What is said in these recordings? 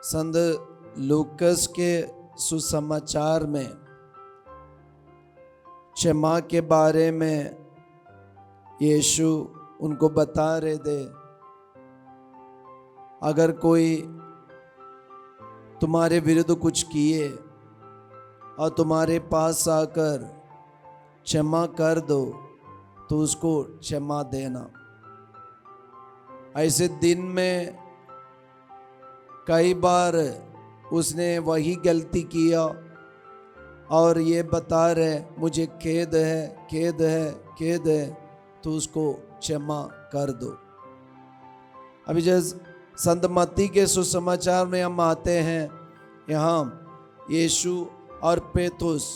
संत लूकस के सुसमाचार में क्षमा के बारे में यीशु उनको बता रहे थे, अगर कोई तुम्हारे विरुद्ध कुछ किए और तुम्हारे पास आकर क्षमा कर दो तो उसको क्षमा देना। ऐसे दिन में कई बार उसने वही गलती किया और ये बता रहे मुझे खेद है, खेद है, खेद है, तो उसको क्षमा कर दो। अभी जैसे संत मत्ती के सुसमाचार में हम आते हैं, यहाँ यीशु और पेतुस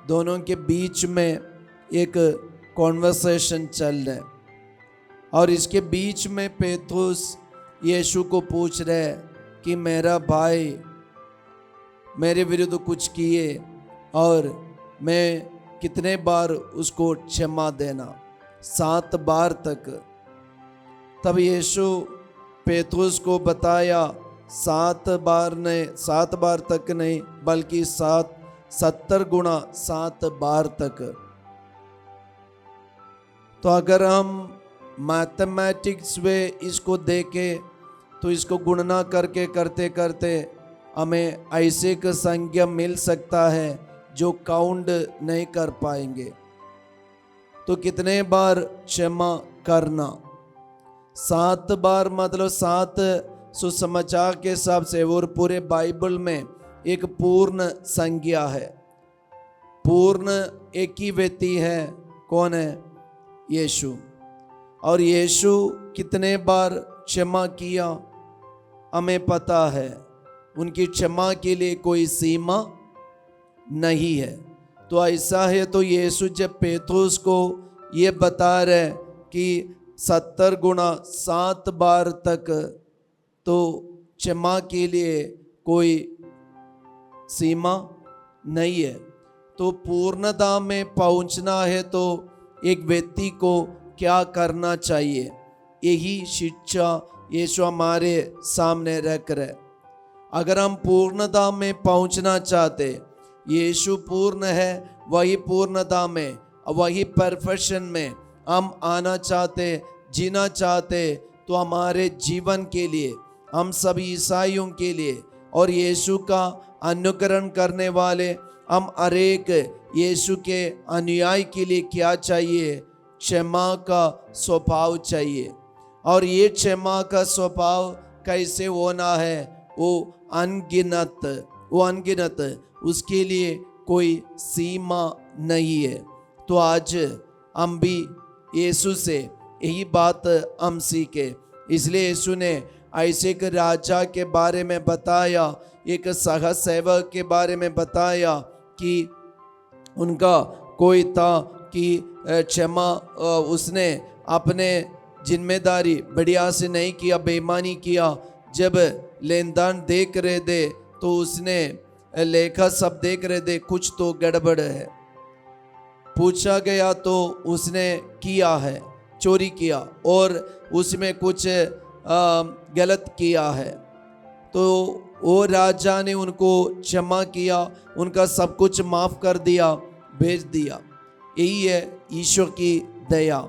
दोनों के बीच में एक कॉन्वर्सेशन चल रहा है और इसके बीच में पेतुस यीशु को पूछ रहे कि मेरा भाई मेरे विरुद्ध कुछ किए और मैं कितने बार उसको क्षमा देना, 7 बार तक। तब यीशु पेतुस को बताया 7 बार तक नहीं बल्कि 70 गुना 7 बार तक। तो अगर हम मैथमेटिक्स में इसको देखें तो इसको गुणना करके करते करते हमें ऐसे एक संख्या मिल सकता है जो काउंट नहीं कर पाएंगे। तो कितने बार क्षमा करना? 7 बार, मतलब 7 सुसमाचार के हिसाब से और पूरे बाइबल में एक पूर्ण संज्ञा है। पूर्ण एक ही व्यक्ति है, कौन है? यीशु। और यीशु कितने बार क्षमा किया हमें पता है, उनकी क्षमा के लिए कोई सीमा नहीं है। तो ऐसा है तो यीशु जब पेतुस को ये बता रहे कि 70 गुना 7 बार तक तो क्षमा के लिए कोई सीमा नहीं है, तो पूर्णता में पहुंचना है तो एक व्यक्ति को क्या करना चाहिए, यही शिक्षा यीशु हमारे सामने रख रहे। अगर हम पूर्णता में पहुंचना चाहते, यीशु पूर्ण है, वही पूर्णता में, वही परफेक्शन में हम आना चाहते, जीना चाहते, तो हमारे जीवन के लिए, हम सभी ईसाइयों के लिए और यीशु का अनुकरण करने वाले हम हर एक यीशु के अनुयायी के लिए क्या चाहिए? क्षमा का स्वभाव चाहिए। और ये क्षमा का स्वभाव कैसे होना है? वो अनगिनत, उसके लिए कोई सीमा नहीं है। तो आज हम भी यीशु से यही बात हम सीखे। इसलिए यीशु ने ऐसे एक राजा के बारे में बताया, एक सह सेवक के बारे में बताया कि उनका कोई था कि क्षमा उसने अपने जिम्मेदारी बढ़िया से नहीं किया, बेईमानी किया। जब लेन देन देख रहे थे तो उसने लेखा सब देख रहे थे, कुछ तो गड़बड़ है। पूछा गया तो उसने किया है, चोरी किया और उसमें कुछ गलत किया है। तो वो राजा ने उनको क्षमा किया, उनका सब कुछ माफ कर दिया, भेज दिया। यही है ईश्वर की दया।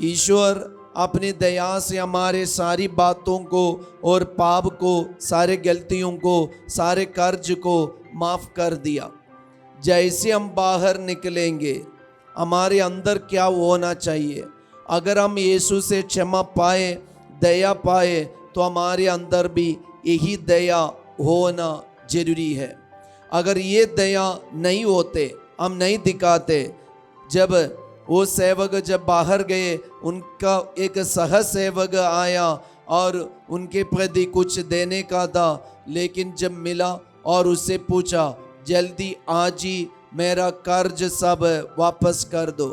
ईश्वर अपनी दया से हमारे सारी बातों को और पाप को, सारे गलतियों को, सारे कर्ज को माफ कर दिया। जैसे हम बाहर निकलेंगे, हमारे अंदर क्या होना चाहिए? अगर हम यीशु से क्षमा पाए, दया पाए, तो हमारे अंदर भी यही दया होना जरूरी है। अगर ये दया नहीं होते, हम नहीं दिखाते, जब वो सेवक जब बाहर गए, उनका एक सह सेवक आया और उनके प्रति कुछ देने का था, लेकिन जब मिला और उससे पूछा जल्दी आज ही मेरा कर्ज सब वापस कर दो,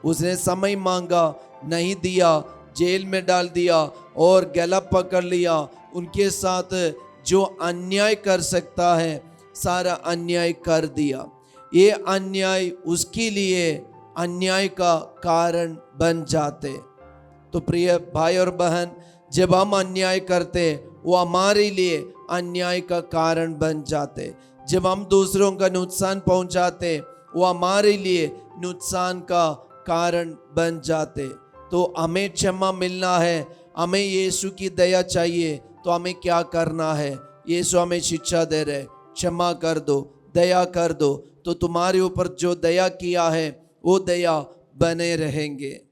उसने समय मांगा, नहीं दिया, जेल में डाल दिया और गला पकड़ लिया। उनके साथ जो अन्याय कर सकता है सारा अन्याय कर दिया। ये अन्याय उसके लिए अन्याय का कारण बन जाते। तो प्रिय भाई और बहन, जब हम अन्याय करते, वो हमारे लिए अन्याय का कारण बन जाते। जब हम दूसरों का नुकसान पहुंचाते वो हमारे लिए नुकसान का कारण बन जाते। तो हमें क्षमा मिलना है, हमें यीशु की दया चाहिए, तो हमें क्या करना है? यीशु हमें शिक्षा दे रहे, क्षमा कर दो, दया कर दो, तो तुम्हारे ऊपर जो दया किया है वो दया बने रहेंगे।